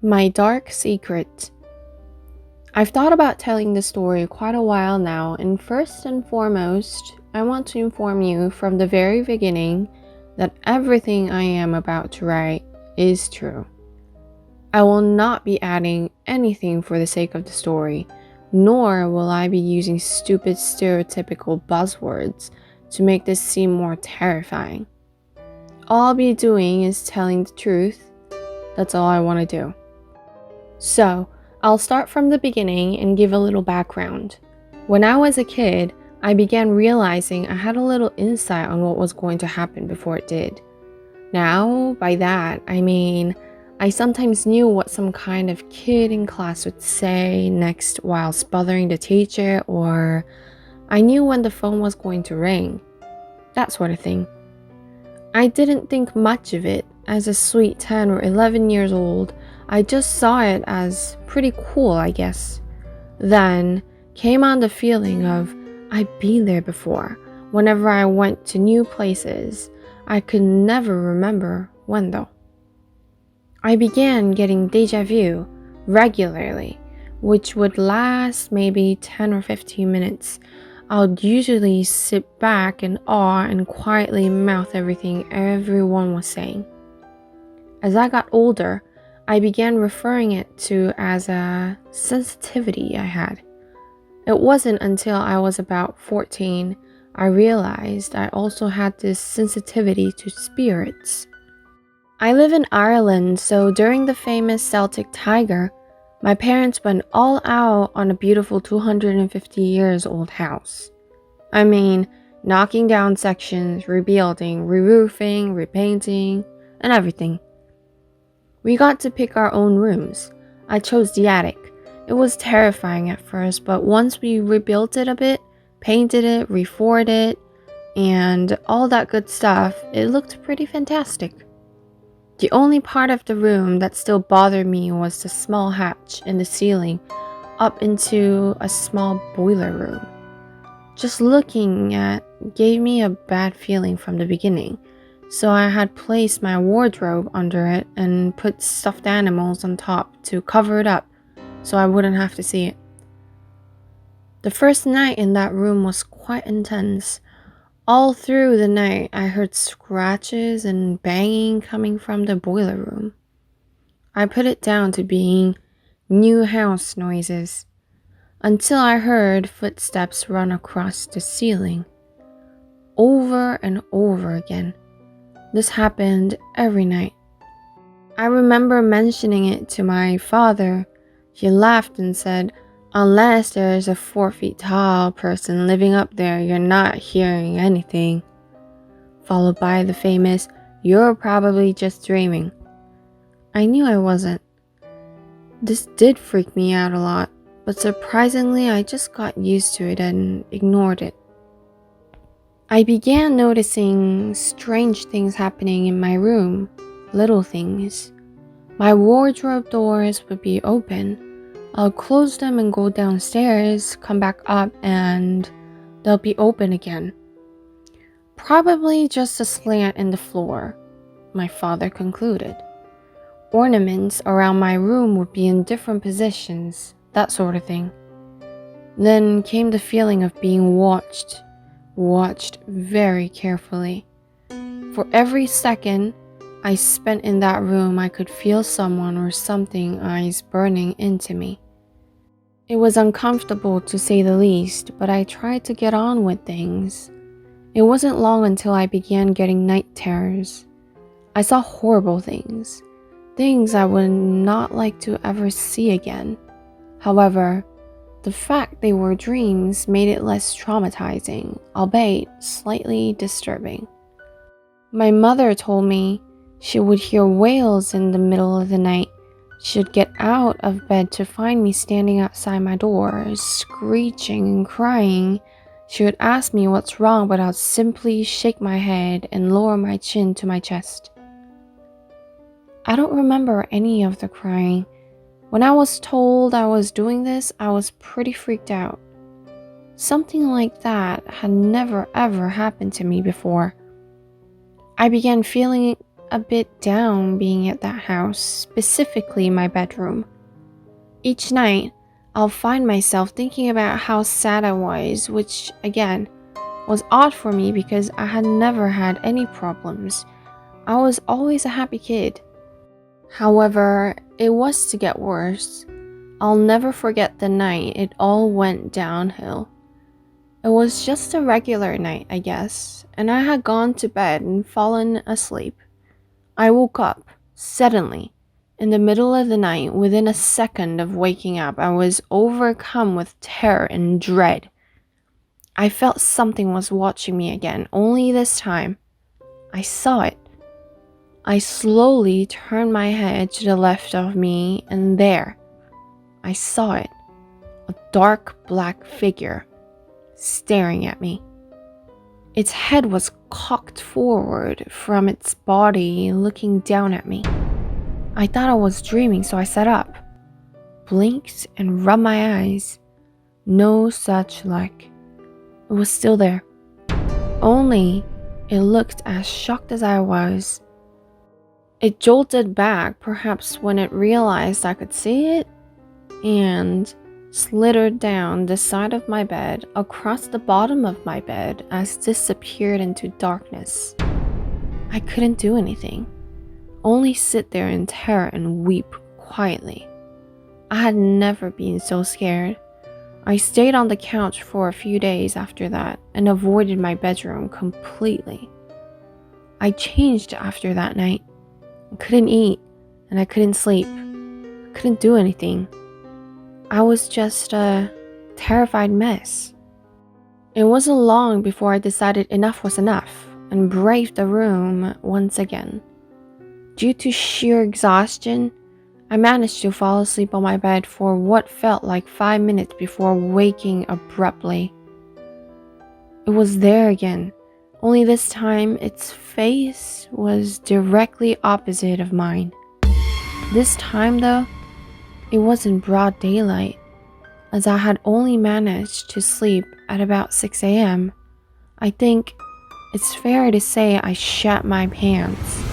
My dark secret. I've thought about telling the story quite a while now, and first and foremost, I want to inform you from the very beginning that everything I am about to write is true. I will not be adding anything for the sake of the story, nor will I be using stupid stereotypical buzzwords to make this seem more terrifying. All I'll be doing is telling the truth. That's all I want to do. So, I'll start from the beginning and give a little background. When I was a kid, I began realizing I had a little insight on what was going to happen before it did. Now, by that, I mean, I sometimes knew what some kind of kid in class would say next whilst bothering the teacher, or I knew when the phone was going to ring. That sort of thing. I didn't think much of it. As a sweet 10 or 11 years old, I just saw it as pretty cool, I guess. Then came on the feeling of I'd been there before. Whenever I went to new places, I could never remember when though. I began getting deja vu regularly, which would last maybe 10 or 15 minutes. I'd usually sit back in awe and quietly mouth everything everyone was saying. As I got older, I began referring it to as a sensitivity I had. It wasn't until I was about 14 I realized I also had this sensitivity to spirits. I live in Ireland, so during the famous Celtic Tiger, my parents went all out on a beautiful 250 years old house. I mean, knocking down sections, rebuilding, re-roofing, repainting, and everything. We got to pick our own rooms. I chose the attic. It was terrifying at first, but once we rebuilt it a bit, painted it, refloored it, and all that good stuff, it looked pretty fantastic. The only part of the room that still bothered me was the small hatch in the ceiling up into a small boiler room. Just looking at gave me a bad feeling from the beginning. So I had placed my wardrobe under it and put stuffed animals on top to cover it up so I wouldn't have to see it. The first night in that room was quite intense. All through the night I heard scratches and banging coming from the boiler room. I put it down to being new house noises until I heard footsteps run across the ceiling over and over again. This happened every night. I remember mentioning it to my father. He laughed and said, "Unless there's a 4 feet tall person living up there, you're not hearing anything." Followed by the famous, "You're probably just dreaming." I knew I wasn't. This did freak me out a lot, but surprisingly I just got used to it and ignored it. I began noticing strange things happening in my room, little things. My wardrobe doors would be open. I'll close them and go downstairs, come back up, and they'll be open again. Probably just a slant in the floor, my father concluded. Ornaments around my room would be in different positions, that sort of thing. Then came the feeling of being watched very carefully. For every second I spent in that room, I could feel someone or something eyes burning into me. It was uncomfortable to say the least, but I tried to get on with things. It wasn't long until I began getting night terrors. I saw horrible things I would not like to ever see again. However, the fact they were dreams made it less traumatizing, albeit slightly disturbing. My mother told me she would hear wails in the middle of the night. She'd get out of bed to find me standing outside my door, screeching and crying. She would ask me what's wrong, but I'd simply shake my head and lower my chin to my chest. I don't remember any of the crying. When I was told I was doing this, I was pretty freaked out. Something like that had never ever happened to me before. I began feeling a bit down being at that house, specifically my bedroom. Each night, I'll find myself thinking about how sad I was, which, again, was odd for me because I had never had any problems. I was always a happy kid. However, it was to get worse. I'll never forget the night it all went downhill. It was just a regular night, I guess, and I had gone to bed and fallen asleep. I woke up, suddenly, in the middle of the night. Within a second of waking up, I was overcome with terror and dread. I felt something was watching me again, only this time, I saw it. I slowly turned my head to the left of me, and there, I saw it, a dark black figure, staring at me. Its head was cocked forward from its body, looking down at me. I thought I was dreaming, so I sat up, blinked, and rubbed my eyes. No such luck. It was still there. Only, it looked as shocked as I was. It jolted back, perhaps when it realized I could see it, and slithered down the side of my bed, across the bottom of my bed, as disappeared into darkness. I couldn't do anything, only sit there in terror and weep quietly. I had never been so scared. I stayed on the couch for a few days after that and avoided my bedroom completely. I changed after that night. I couldn't eat and I couldn't sleep. I couldn't do anything. I was just a terrified mess. It wasn't long before I decided enough was enough and braved the room once again. Due to sheer exhaustion, I managed to fall asleep on my bed for what felt like 5 minutes before waking abruptly. It was there again, only this time its face was directly opposite of mine. This time though, it was in broad daylight, as I had only managed to sleep at about 6 a.m. I think it's fair to say I shat my pants.